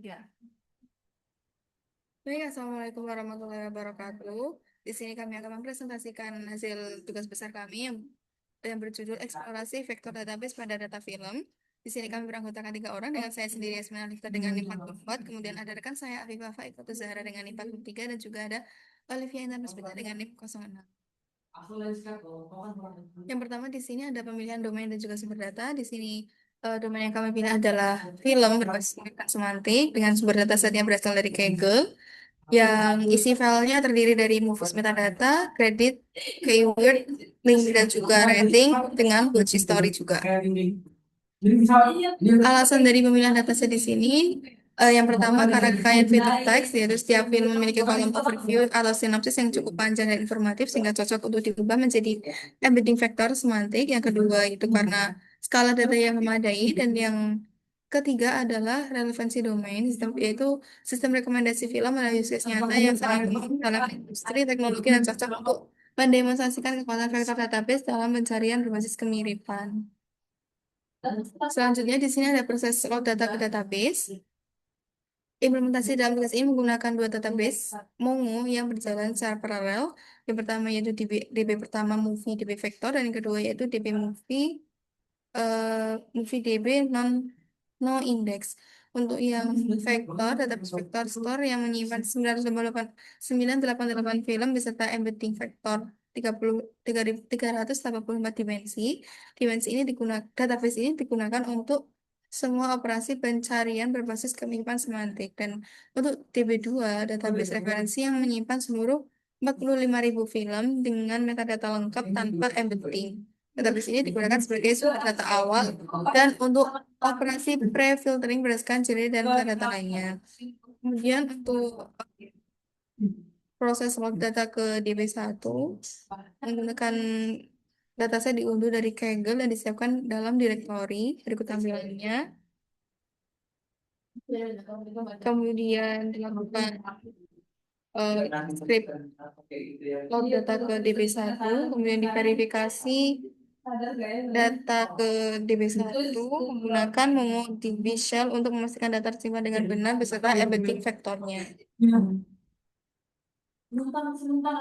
Ya. Baik, Assalamualaikum warahmatullahi wabarakatuh. Di sini kami akan mempresentasikan hasil tugas besar kami yang berjudul Eksplorasi Vektor Database pada Data Film. Di sini kami beranggotakan 3 orang, dengan saya sendiri Yasmin Alifta dengan NIM 44, kemudian ada rekan saya Afifah Faikatu Zahra dengan NIM 43, dan juga ada Olivia Intan Puspita dengan NIM 06. Yang pertama di sini ada pemilihan domain dan juga sumber data. Di sini domain yang kami pilih adalah film berbasis pengiriman semantik dengan sumber data set yang berasal dari Kaggle, yang isi filenya terdiri dari movies metadata, kredit, keyword, link, dan juga rating dengan good history juga. Alasan dari pemilihan dataset di sini, yang pertama karena kekayaan fitur teks, yaitu setiap film memiliki kolom overview atau sinopsis yang cukup panjang dan informatif sehingga cocok untuk diubah menjadi embedding vektor semantik. Yang kedua itu karena skala data yang memadai, dan yang ketiga adalah relevansi domain, yaitu sistem rekomendasi film melalui use case nyata yang sangat umum dalam industri teknologi dan cocok untuk mendemonstrasikan kekuatan vektor database dalam pencarian berbasis kemiripan. Selanjutnya di sini ada proses load data ke database. Implementasi dalam tugas ini menggunakan 2 database Mongo yang berjalan secara paralel. Yang pertama yaitu DB pertama movie DB vector, dan yang kedua yaitu DB movie DB no index. Untuk yang vektor, database vektor store yang menyimpan 988 film beserta embedding vektor 384 dimensi. Dimensi ini digunakan, database ini digunakan untuk semua operasi pencarian berbasis kemiripan semantik. Dan untuk DB2, database referensi yang menyimpan seluruh 45.000 film dengan metadata lengkap tanpa embedding. Database ini digunakan sebagai sumber data awal dan untuk operasi pre-filtering berdasarkan genre dan metadata lainnya. Kemudian untuk proses load data ke DB1 menggunakan dataset diunduh dari Kaggle dan disiapkan dalam direktori berikut tampilannya. Kemudian dilakukan script load data ke DB1, kemudian diverifikasi data ke DB1 menggunakan MongoDB Shell untuk memastikan data tersimpan dengan benar beserta embedding vektornya.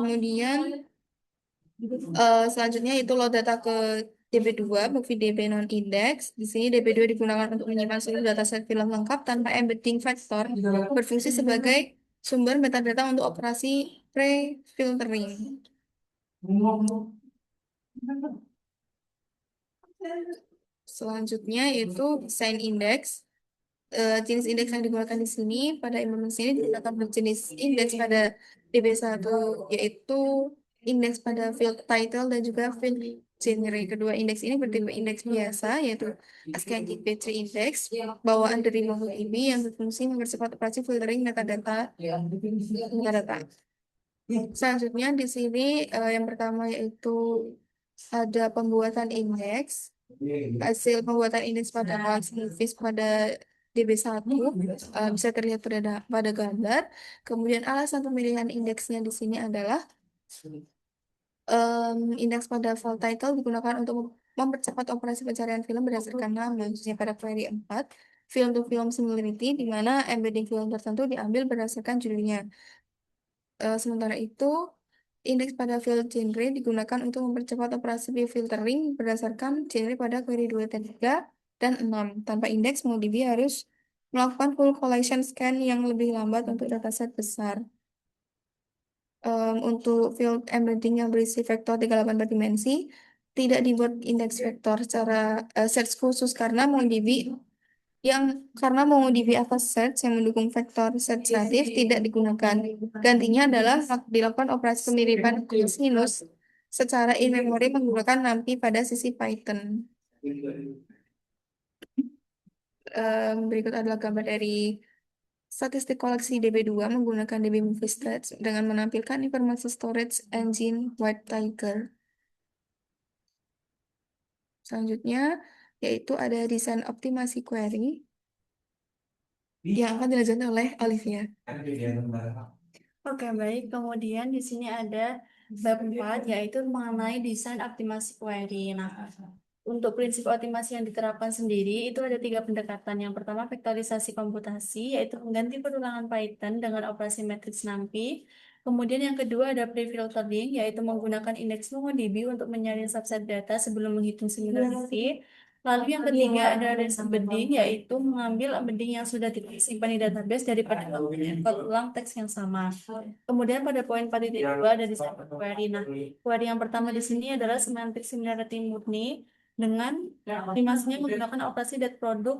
Kemudian selanjutnya itu load data ke DB2, movie DB non-index. Di sini DB2 digunakan untuk menyimpan seluruh dataset film lengkap tanpa embedding vektor, berfungsi sebagai sumber metadata untuk operasi pre-filtering. Selanjutnya itu desain indeks. Jenis indeks yang digunakan di sini pada implementasi ini digunakan berjenis indeks pada DB1, yaitu indeks pada field title dan juga field genre. Kedua indeks ini bertipe indeks biasa, yaitu SKNDP3 index bawaan dari MongoDB yang berfungsi mempercepat operasi filtering metadata. Selanjutnya di sini yang pertama yaitu ada pembuatan indeks. Hasil pembuatan indeks pada movies pada DB1 bisa terlihat pada gambar. Kemudian alasan pemilihan indeksnya di sini adalah indeks pada file title digunakan untuk mempercepat operasi pencarian film berdasarkan nama, khususnya pada query 4, film to film similarity, di mana embedding film tertentu diambil berdasarkan judulnya. Sementara itu, indeks pada field genre digunakan untuk mempercepat operasi filtering berdasarkan genre pada query 2 dan 3 dan 6. Tanpa indeks, MongoDB harus melakukan full collection scan yang lebih lambat untuk dataset besar. Untuk field embedding yang berisi vektor 38 dimensi, tidak dibuat indeks vektor secara search khusus karena MongoDB Avast Search yang mendukung vektor search natif tidak digunakan. Gantinya adalah dilakukan operasi kemiripan sinus secara in-memory menggunakan NumPy pada sisi Python. Berikut adalah gambar dari statistik koleksi DB2 menggunakan DB Movie Stats dengan menampilkan informasi storage engine White Tiger. Selanjutnya, yaitu ada desain optimasi query yang akan dilakukan oleh Olivia. Oke, baik. Kemudian di sini ada bab 4, yaitu mengenai desain optimasi query. Nah, untuk prinsip optimasi yang diterapkan sendiri itu ada tiga pendekatan. Yang pertama vektorisasi komputasi, yaitu mengganti perulangan Python dengan operasi matriks NumPy. Kemudian yang kedua ada pre-filtering, yaitu menggunakan indeks MongoDB untuk menyaring subset data sebelum menghitung similarity. Lalu yang ketiga ada res embedding, yaitu mengambil embedding yang sudah disimpan di database daripada mengimport ulang teks yang sama. Kemudian pada poin 4.2 ada desain query. Nah, query yang pertama di sini adalah semantic similarity murni dengan optimasinya menggunakan operasi dot product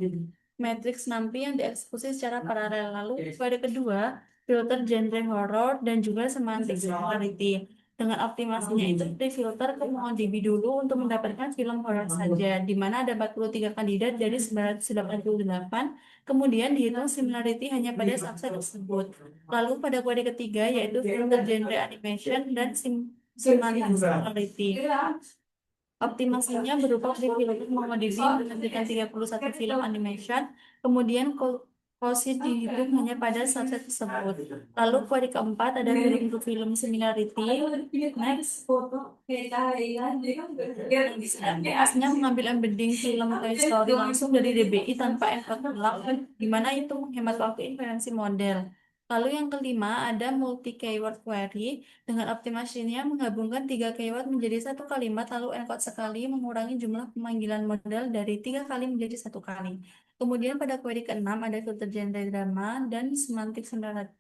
matrix NumPy yang dieksekusi secara paralel. Lalu query kedua filter genre horror dan juga semantic similarity. Dengan optimasinya itu pre-filter ke MongoDB dulu untuk mendapatkan film horor saja, di mana ada 43 kandidat dari 988. Kemudian dihitung similarity hanya pada subset tersebut. Lalu pada query ketiga yaitu filter genre animation dan semantic similarity. Optimasinya berupa pre-filter MongoDB menampilkan 31 film animation, kemudian Cosit dihitung hanya pada subset tersebut. Lalu query keempat ada film to film similarity. Next. Asnya mengambil embedding film Toy Story langsung dari DBI tanpa encode ulang, di mana itu menghemat waktu inferensi model. Lalu yang kelima ada multi keyword query. Dengan optimasinya menggabungkan tiga keyword menjadi satu kalimat lalu encode sekali mengurangi jumlah pemanggilan model dari 3 kali menjadi 1 kali. Kemudian pada query keenam ada filter genre drama dan semantic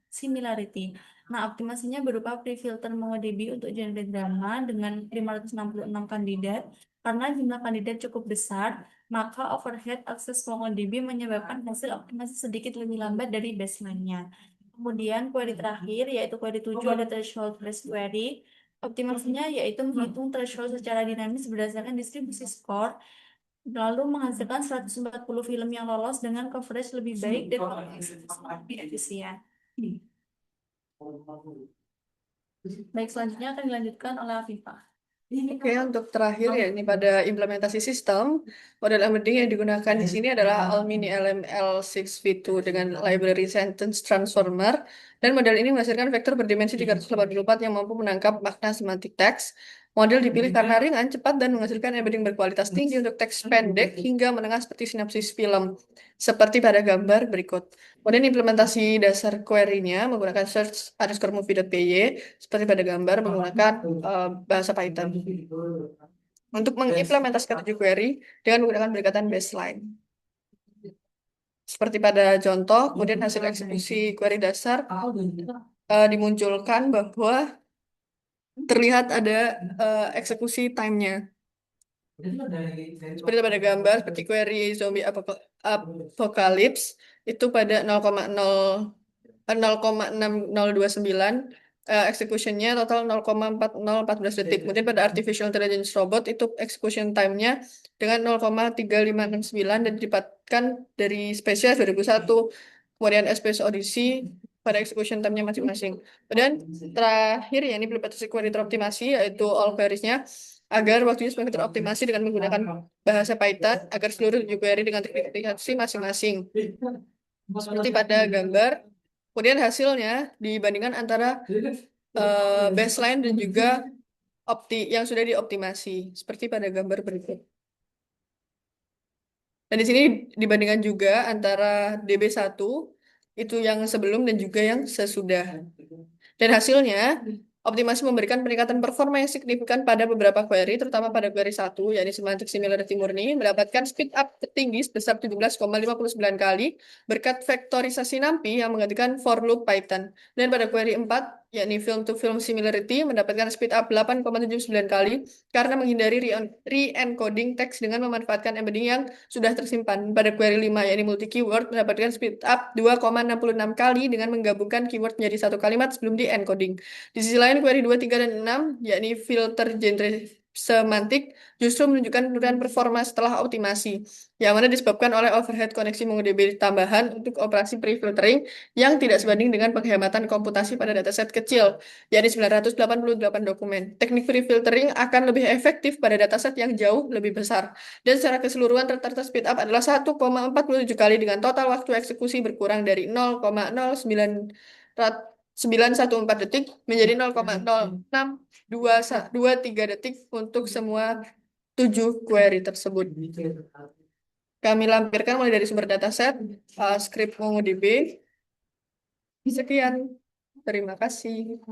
similarity. Nah, optimasinya berupa pre-filter MongoDB untuk genre drama dengan 566 kandidat. Karena jumlah kandidat cukup besar, maka overhead akses MongoDB menyebabkan hasil optimasi sedikit lebih lambat dari baseline-nya. Kemudian query terakhir yaitu query 7 ada threshold based query. Optimasinya yaitu menghitung threshold secara dinamis berdasarkan distribusi skor, lalu menghasilkan 140 film yang lolos dengan coverage lebih baik dan eksekusi lebih efisien. Baik, selanjutnya akan dilanjutkan oleh Afifah. Oke, untuk terakhir ya ini pada implementasi sistem, model embedding yang digunakan di sini adalah Almini LML6v2 dengan library sentence transformer, dan model ini menghasilkan vektor berdimensi 384 yang mampu menangkap makna semantik teks. Model dipilih karena ringan, cepat, dan menghasilkan embedding berkualitas tinggi untuk teks pendek hingga menengah seperti sinopsis film, seperti pada gambar berikut. Kemudian implementasi dasar query-nya menggunakan search_movie.py, seperti pada gambar menggunakan bahasa Python. Untuk mengimplementasikan 7 query dengan menggunakan pendekatan baseline. Seperti pada contoh, kemudian hasil eksekusi query dasar dimunculkan bahwa terlihat ada eksekusi time-nya. Seperti pada gambar, seperti query zombie apocalypse itu pada 0,6029 execution-nya total 0,4014 detik. Kemudian pada artificial intelligence robot itu execution time-nya dengan 0,3569 dan didapatkan dari spesies 2001. Kemudian SPS Odyssey pada execution time-nya masing-masing. Kemudian terakhir ya ini implementasi query teroptimasi yaitu all queries-nya agar waktunya semakin teroptimasi dengan menggunakan bahasa Python agar seluruh query dengan teknik optimasi masing-masing. Seperti pada gambar, kemudian hasilnya dibandingkan antara baseline dan juga yang sudah dioptimasi, seperti pada gambar berikut. Dan di sini dibandingkan juga antara DB1 itu yang sebelum dan juga yang sesudah. Dan hasilnya optimasi memberikan peningkatan performa yang signifikan pada beberapa query, terutama pada query 1, yakni semantic similarity murni, mendapatkan speed up tertinggi sebesar 17,59 kali berkat vektorisasi NumPy yang menggantikan for loop Python. Dan pada query 4, yakni film to film similarity, mendapatkan speed up 8,79 kali karena menghindari re-encoding teks dengan memanfaatkan embedding yang sudah tersimpan. Pada query 5, yakni multi keyword, mendapatkan speed up 2,66 kali dengan menggabungkan keyword menjadi satu kalimat sebelum di-encoding. Di sisi lain, query 2, 3, dan 6, yakni filter genre semantik, justru menunjukkan penurunan performa setelah optimasi, yang mana disebabkan oleh overhead koneksi MongoDB tambahan untuk operasi pre-filtering yang tidak sebanding dengan penghematan komputasi pada dataset kecil, yakni 988 dokumen. Teknik pre-filtering akan lebih efektif pada dataset yang jauh lebih besar, dan secara keseluruhan rata-rata speed up adalah 1,47 kali dengan total waktu eksekusi berkurang dari 0,0914 detik menjadi 0,0623 detik untuk semua 7 query tersebut. Kami lampirkan mulai dari sumber dataset, script MongoDB. Sekian. Terima kasih.